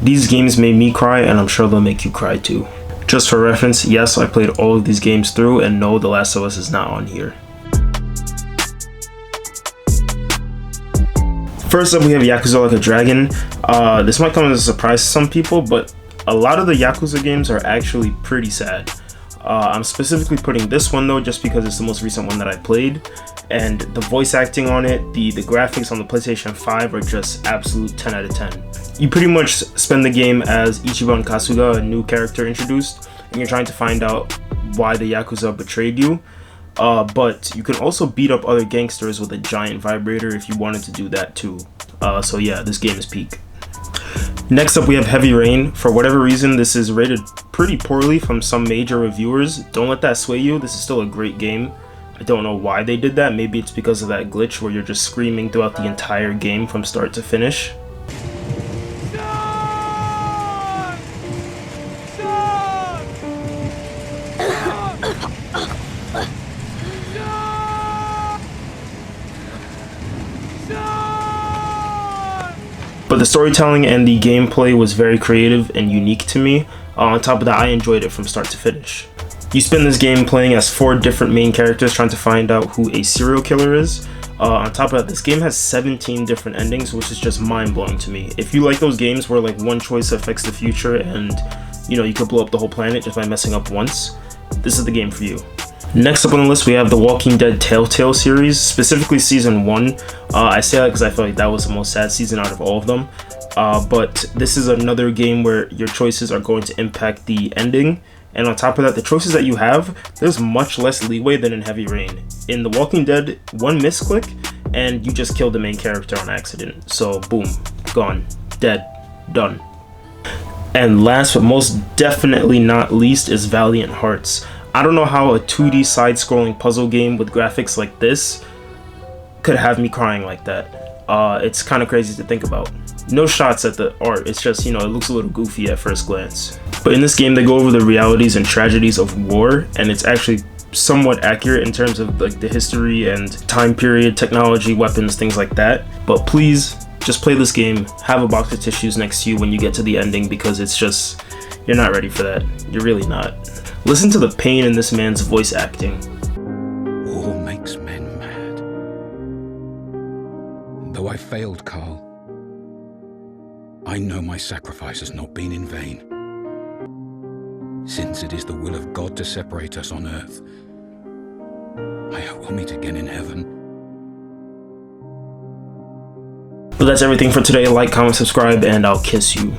These games made me cry, and I'm sure they'll make you cry too. Just for reference, yes, I played all of these games through, and no, The Last of Us is not on here. First up, we have Yakuza Like a Dragon. This might come as a surprise to some people, but a lot of the Yakuza games are actually pretty sad. I'm specifically putting this one though just because it's the most recent one that I played, and the voice acting on it, the graphics on the PlayStation 5 are just absolute 10 out of 10. You pretty much spend the game as Ichiban Kasuga, a new character introduced, and you're trying to find out why the Yakuza betrayed you. But you can also beat up other gangsters with a giant vibrator if you wanted to do that too. So yeah, this game is peak. Next up, we have Heavy Rain. For whatever reason, this is rated pretty poorly from some major reviewers. Don't let that sway you. This is still a great game. I don't know why they did that. Maybe it's because of that glitch where you're just screaming throughout the entire game from start to finish. But the storytelling and the gameplay was very creative and unique to me. On top of that, I enjoyed it from start to finish. You spend this game playing as 4 different main characters trying to find out who a serial killer is. On top of that, this game has 17 different endings, which is just mind-blowing to me. If you like those games where like one choice affects the future and you could blow up the whole planet just by messing up once, this is the game for you. Next up on the list, we have the Walking Dead Telltale series, specifically season 1. I say that because I feel like that was the most sad season out of all of them. But this is another game where your choices are going to impact the ending. And on top of that, the choices that you have, there's much less leeway than in Heavy Rain. In The Walking Dead, one misclick and you just killed the main character on accident. So boom, gone, dead, done. And last but most definitely not least is Valiant Hearts. I don't know how a 2D side-scrolling puzzle game with graphics like this could have me crying like that. It's kind of crazy to think about. No shots at the art, it's just, it looks a little goofy at first glance. But in this game, they go over the realities and tragedies of war, and it's actually somewhat accurate in terms of like the history and time period, technology, weapons, things like that. But please, just play this game, have a box of tissues next to you when you get to the ending, because it's just, you're not ready for that. You're really not. Listen to the pain in this man's voice acting. War makes men mad. Though I failed, Carl, I know my sacrifice has not been in vain. Since it is the will of God to separate us on earth, I hope we'll meet again in heaven. But that's everything for today. Like, comment, subscribe, and I'll kiss you.